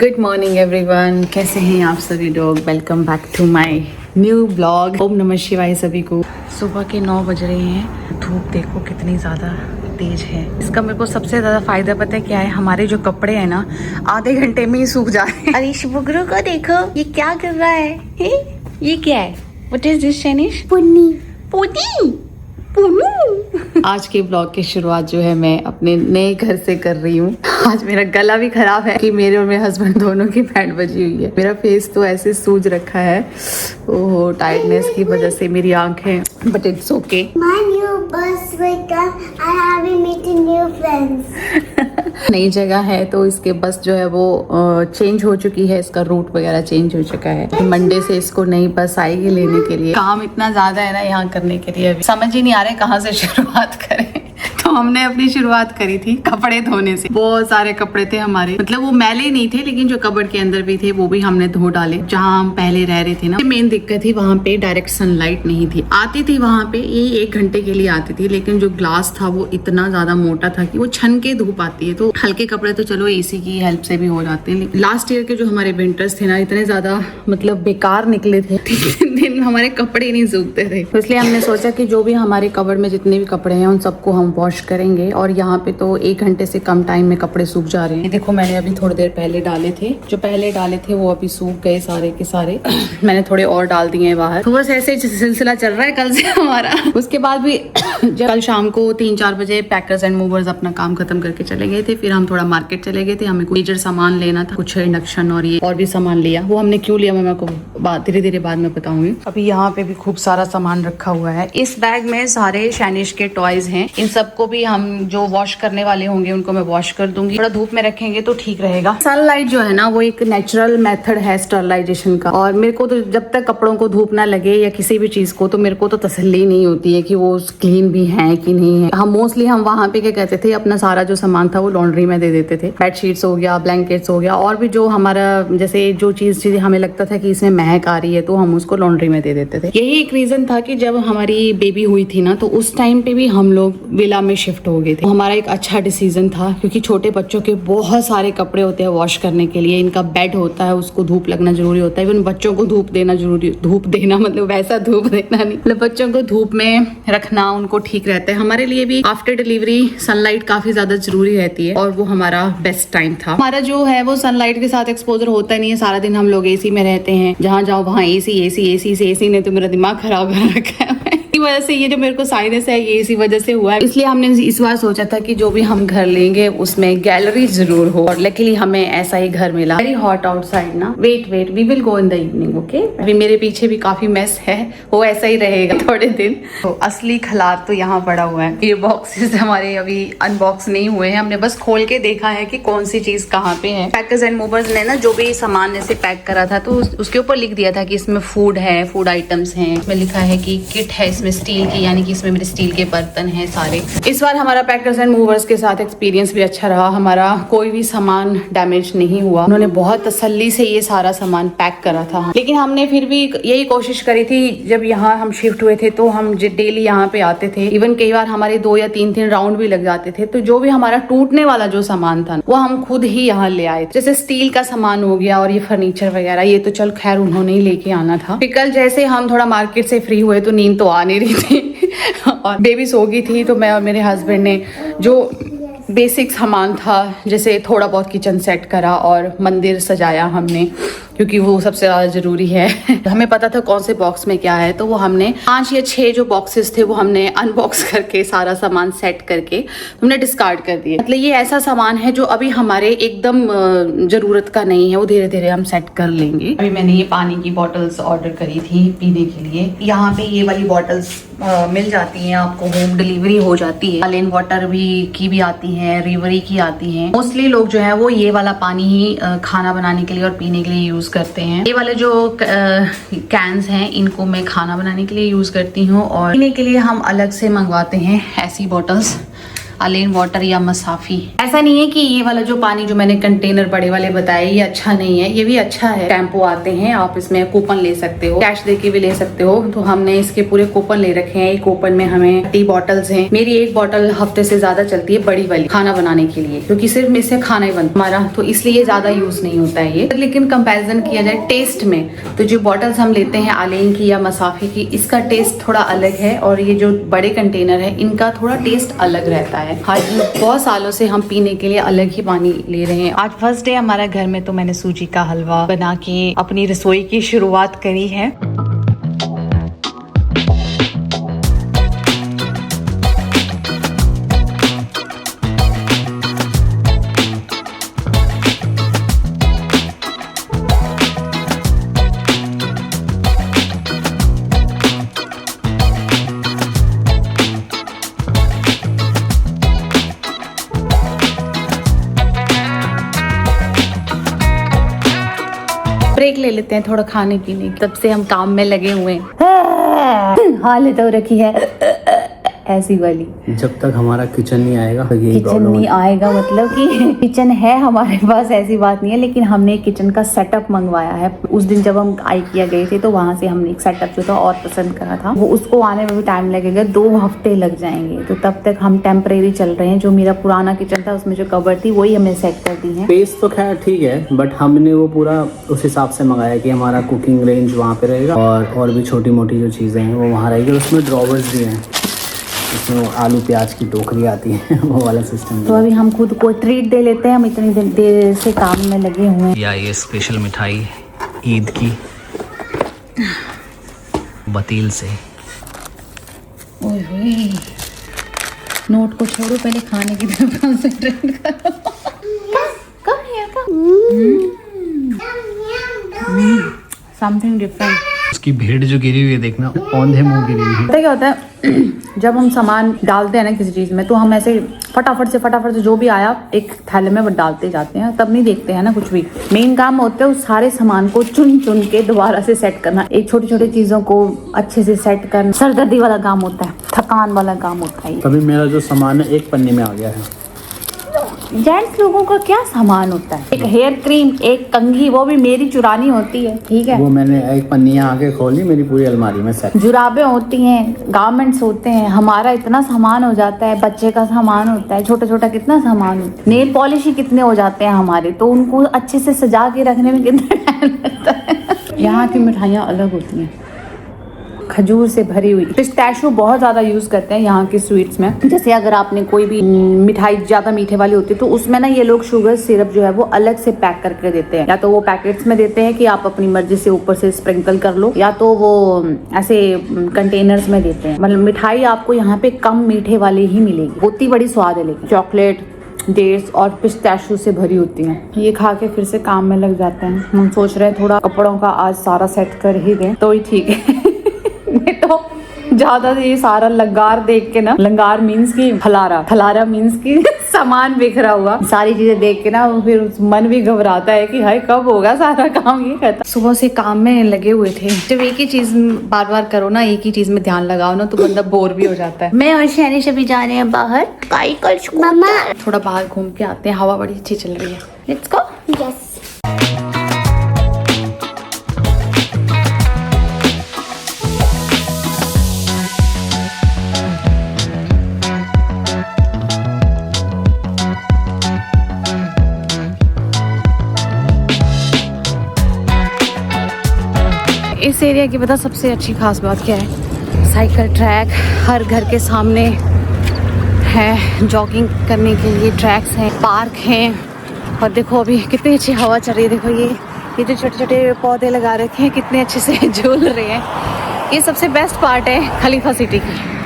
Good morning everyone, कैसे हैं आप सभी लोग। Welcome back to my new blog. ओम नमः शिवाय सभी को। सुबह के 9 बज रहे हैं। धूप देखो कितनी ज़्यादा तेज है। इसका मेरे को सबसे ज़्यादा फायदा पता है क्या है, हमारे जो कपड़े हैं ना आधे घंटे में ही सूख जा रहे हैं। अरे शुभग्रह को देखो ये क्या कर रहा है? ये क्या है? व्हाट इज दिस शैनिश? पुन्नी पुन्नी पुन्नू। आज के ब्लॉग की शुरुआत जो है मैं अपने नए घर से कर रही हूँ। आज मेरा गला भी खराब है कि मेरे और मेरे हस्बैंड दोनों की बैंड बजी हुई है। मेरा फेस तो ऐसे सूज रखा है ओहो टायर्डनेस की वजह से मेरी आंखें, बट इट्स ओके। नई जगह है तो इसके बस जो है वो चेंज हो चुकी है, इसका रूट वगैरह चेंज हो चुका है। मंडे से इसको नई बस आएगी लेने के लिए। काम इतना ज्यादा है ना यहाँ करने के लिए, अभी समझ ही नहीं आ रहा है कहाँ से शुरुआत करें। तो हमने अपनी शुरुआत करी थी कपड़े धोने से। बहुत सारे कपड़े थे हमारे, मतलब वो मैले नहीं थे लेकिन जो कबर्ड के अंदर भी थे वो भी हमने धो डाले। जहाँ हम पहले रह रहे थे ना, मेन दिक्कत थी वहाँ पे डायरेक्ट सनलाइट नहीं थी। आती थी वहाँ पे ये 1 घंटे के लिए आती थी, लेकिन जो ग्लास था वो इतना ज्यादा मोटा था कि वो छन के धूप आती है। तो हल्के कपड़े तो चलो एसी की हेल्प से भी हो जाते हैं। लास्ट ईयर के जो हमारे विंटर्स थे ना इतने ज्यादा मतलब बेकार निकले थे। 3 दिन हमारे कपड़े नहीं सूखते थे। तो इसलिए हमने सोचा कि जो भी हमारे कबर्ड में जितने भी कपड़े हैं उन सबको हम वॉश करेंगे। और यहाँ पे तो 1 घंटे से कम टाइम में कपड़े सूख जा रहे हैं। देखो मैंने अभी थोड़ी देर पहले डाले थे, जो पहले डाले थे वो अभी सूख गए सारे के सारे। मैंने थोड़े और डाल दिए हैं बाहर। तो बस ऐसे सिलसिला चल रहा है कल से हमारा। उसके बाद भी जब कल शाम को 3-4 बजे पैकर्स एंड मूवर्स अपना काम खत्म करके चले गए थे। फिर हम थोड़ा मार्केट चले गए थे, हमें कुछ मेजर सामान लेना था, कुछ इंडक्शन और ये और भी सामान लिया। वो हमने क्यों लिया मैं आपको धीरे धीरे बाद में बताऊंगी। अभी यहाँ पे भी खूब सारा सामान रखा हुआ है। इस बैग में सारे शैनिश के टॉयज हैं। इन सबको भी हम जो वॉश करने वाले होंगे उनको मैं वॉश कर दूंगी। थोड़ा धूप में रखेंगे तो ठीक रहेगा। सनलाइट जो है ना वो एक नेचुरल मेथड है स्टरलाइजेशन का। और मेरे को तो जब तक कपड़ों को धूप ना लगे या किसी भी चीज को, तो मेरे को तो तसल्ली नहीं होती है कि वो क्लीन भी है कि नहीं है। हम वहाँ पे क्या कहते थे, अपना सारा जो सामान था वो लॉन्ड्री में दे देते थे। बेडशीट्स हो गया, ब्लैंकेट्स हो गया, और भी जो हमारा जैसे जो चीज हमें लगता था कि इसमें महक आ रही है तो हम उसको लॉन्ड्री में दे देते थे। यही एक रीजन था कि जब हमारी बेबी हुई थी ना तो उस टाइम पे भी हम लोग विला में शिफ्ट हो गए थे। हमारा एक अच्छा डिसीजन था, क्योंकि छोटे बच्चों के बहुत सारे कपड़े होते हैं वॉश करने के लिए। इनका बेड होता है, उसको धूप लगना जरूरी होता है। इवन बच्चों को धूप देना जरूरी, धूप देना मतलब वैसा धूप देना नहीं, मतलब बच्चों को धूप में रखना उनको ठीक रहता है। हमारे लिए भी आफ्टर डिलीवरी सनलाइट काफी ज्यादा जरूरी रहती है और वो हमारा बेस्ट टाइम था। हमारा जो है वो सनलाइट के साथ एक्सपोजर होता नहीं है। सारा दिन हम लोग एसी में रहते हैं, जहाँ जाओ वहाँ एसी ने तो मेरा दिमाग खराब कर रखा है। वजह से ये जो मेरे को साइनस है ये इसी वजह से हुआ है। इसलिए हमने इस बार सोचा था कि जो भी हम घर लेंगे उसमें गैलरी जरूर हो, और लकीली हमें ऐसा ही घर मिला। वेरी हॉट आउटसाइड ना। Wait we will go in the evening, okay. अभी मेरे पीछे भी काफी मेस है, वो ऐसा ही रहेगा थोड़े दिन। तो असली खलार तो यहाँ पड़ा हुआ है। ये बॉक्सेस हमारे अभी अनबॉक्स नहीं हुए हैं, हमने बस खोल के देखा है कि कौन सी चीज कहाँ पे है। पैकर्स एंड मूवर्स ने ना जो भी सामान ऐसे पैक करा था तो उसके ऊपर लिख दिया था कि इसमें फूड है, फूड आइटम्स हैं। इसमें लिखा है कि किट है इसमें स्टील की, यानी कि इसमें मेरे स्टील के बर्तन हैं सारे। इस बार हमारा पैकर्स एंड मूवर्स के साथ एक्सपीरियंस भी अच्छा रहा। हमारा कोई भी सामान डैमेज नहीं हुआ। उन्होंने बहुत तसल्ली से ये सारा सामान पैक करा था। लेकिन हमने फिर भी यही कोशिश करी थी, जब यहाँ हम शिफ्ट हुए थे तो हम डेली यहाँ पे आते थे। इवन कई बार हमारे 2 या 3 राउंड भी लग जाते थे। तो जो भी हमारा टूटने वाला जो सामान था वो हम खुद ही यहाँ ले आए। जैसे स्टील का सामान हो गया और ये फर्नीचर वगैरह, ये तो चल खैर उन्होंने ही लेके आना था। कल जैसे हम थोड़ा मार्केट से फ्री हुए तो नींद तो आ नहीं रही थी और बेबी सो गई थी। तो मैं और मेरे हस्बैंड ने जो बेसिक सामान था, जैसे थोड़ा बहुत किचन सेट करा और मंदिर सजाया हमने, क्योंकि वो सबसे ज्यादा जरूरी है। हमें पता था कौन से बॉक्स में क्या है, तो वो हमने 5 या 6 जो बॉक्सेस थे वो हमने अनबॉक्स करके सारा सामान सेट करके हमने डिस्कार्ड कर दिया। मतलब ये ऐसा सामान है जो अभी हमारे एकदम जरूरत का नहीं है, वो धीरे धीरे हम सेट कर लेंगे। अभी मैंने ये पानी की बॉटल्स ऑर्डर करी थी पीने के लिए। यहाँ पे ये वाली बॉटल्स मिल जाती हैं आपको, होम डिलीवरी हो जाती है। लेन वाटर भी की भी आती है, रिवरी की आती है। मोस्टली लोग जो है वो ये वाला पानी ही खाना बनाने के लिए और पीने के लिए यूज करते हैं। ये वाले जो कैंस हैं इनको मैं खाना बनाने के लिए यूज करती हूँ, और पीने के लिए हम अलग से मंगवाते हैं ऐसी बॉटल्स। अलेन वाटर या मसाफी। ऐसा नहीं है कि ये वाला जो पानी जो मैंने कंटेनर बड़े वाले बताए ये अच्छा नहीं है, ये भी अच्छा है। टैम्पो आते हैं, आप इसमें कूपन ले सकते हो, कैश देके भी ले सकते हो। तो हमने इसके पूरे कूपन ले रखे हैं। एक कूपन में हमें 30 बॉटल्स हैं। मेरी एक बॉटल हफ्ते से ज्यादा चलती है, बड़ी वाली, खाना बनाने के लिए, क्योंकि सिर्फ इससे खाना ही बनता हमारा, तो इसलिए ज्यादा यूज नहीं होता है ये। लेकिन कंपैरिजन किया जाए टेस्ट में, तो जो बॉटल्स हम लेते हैं अलेन की या मसाफी की, इसका टेस्ट थोड़ा अलग है, और ये जो बड़े कंटेनर है इनका थोड़ा टेस्ट अलग रहता है। आज बहुत सालों से हम पीने के लिए अलग ही पानी ले रहे हैं। आज फर्स्ट डे हमारा घर में, तो मैंने सूजी का हलवा बना के अपनी रसोई की शुरुआत करी है। ब्रेक ले लेते हैं थोड़ा खाने पीने की, तब से हम काम में लगे हुए हैं। हालत हो रखी है ऐसी वाली। जब तक हमारा किचन नहीं आएगा तो यही किचन नहीं आएगा, मतलब कि किचन है हमारे पास, ऐसी बात नहीं है, लेकिन हमने किचन का सेटअप मंगवाया है। उस दिन जब हम IKEA गए थे तो वहां से हमने एक सेटअप जो था और पसंद करा था, वो उसको आने में भी टाइम लगेगा, 2 हफ्ते लग जाएंगे। तो तब तक हम टेम्परेरी चल रहे हैं। जो मेरा पुराना किचन था उसमें जो कवर थी वही हमने सेट कर दी है। स्पेस तो खैर ठीक है, बट हमने वो पूरा उस हिसाब से मंगाया कि हमारा कुकिंग रेंज वहाँ पे रहेगा, और भी छोटी मोटी जो चीजें हैं वो वहाँ रहेगी। उसमें ड्रॉवर्स भी हैं, इसमें आलू प्याज की टोकरी आती है, वो वाला सिस्टम। तो अभी हम खुद को ट्रीट दे लेते हैं, हम इतनी देर से काम में लगे हुए हैं। या ये स्पेशल मिठाई ईद की बतील से। ओए होए, नोट को छोड़ो, पहले खाने की तरफ कंसंट्रेट करो। Something different. उसकी भीड़ जो गिरी हुई है देखना, औंधे मुंह गिरी हुई है। पता क्या होता है, जब हम सामान डालते हैं ना किसी चीज में, तो हम ऐसे फटाफट से जो भी आया एक थैले में वो डालते जाते हैं, तब नहीं देखते हैं ना कुछ भी। मेन काम होता है उस सारे सामान को चुन चुन के दोबारा से सेट करना, एक छोटी छोटी चीजों को अच्छे से सेट करना सरदर्दी वाला काम होता है, थकान वाला काम होता है। तभी मेरा जो सामान है एक पन्नी में आ गया है। जेंट्स लोगों का क्या सामान होता है, एक हेयर क्रीम, एक कंघी, वो भी मेरी चुरानी होती है, ठीक है, वो मैंने एक पन्नियाँ आके खोली, मेरी पूरी अलमारी में सेट। जुराबें होती हैं, गारमेंट्स होते हैं, हमारा इतना सामान हो जाता है, बच्चे का सामान होता है, छोटा छोटा कितना सामान होता है, नेल पॉलिश ही कितने हो जाते हैं हमारे, तो उनको अच्छे से सजा के रखने में कितना टाइम लगता है। यहाँ की मिठाइयाँ अलग होती हैं, खजूर से भरी हुई। पिस्ताशियो बहुत ज्यादा यूज करते हैं यहाँ के स्वीट्स में। जैसे अगर आपने कोई भी मिठाई ज्यादा मीठे वाली होती है तो उसमें ना ये लोग शुगर सिरप जो है वो अलग से पैक करके देते हैं, या तो वो पैकेट्स में देते हैं कि आप अपनी मर्जी से ऊपर से स्प्रिंकल कर लो, या तो वो ऐसे कंटेनर्स में देते हैं। मतलब मिठाई आपको यहाँ पे कम मीठे वाली ही मिलेगी, होती बड़ी स्वाद है, लेकिन चॉकलेट, डेट्स और पिस्ताशियो से भरी होती हैं। ये खा के फिर से काम में लग जाते हैं। हम सोच रहे हैं थोड़ा कपड़ों का आज सारा सेट कर ही दें तो ही ठीक है। नहीं तो ज्यादा ये सारा लंगार देख के ना, लंगार मीन्स की खलारा मीन्स की सामान बिखरा हुआ, सारी चीजें देख के ना फिर मन भी घबराता है कि हाय कब होगा सारा काम ये खत्म। सुबह से काम में लगे हुए थे, जब एक ही चीज बार बार करो ना, एक ही चीज में ध्यान लगाओ ना, तो बंदा बोर भी हो जाता है। मैं और शहरी अभी जा रहे हैं बाहर साइकिल, थोड़ा बाहर घूम के आते हैं, हवा बड़ी अच्छी चल रही है। Let's go. यस। इस एरिया की पता सबसे अच्छी खास बात क्या है, साइकिल ट्रैक हर घर के सामने है, जॉगिंग करने के लिए ट्रैक्स हैं, पार्क हैं, और देखो अभी कितनी अच्छी हवा चल रही है। देखो ये जो छोटे छोटे पौधे लगा रखे हैं कितने अच्छे से झूल रहे हैं। ये सबसे बेस्ट पार्ट है खलीफा सिटी की।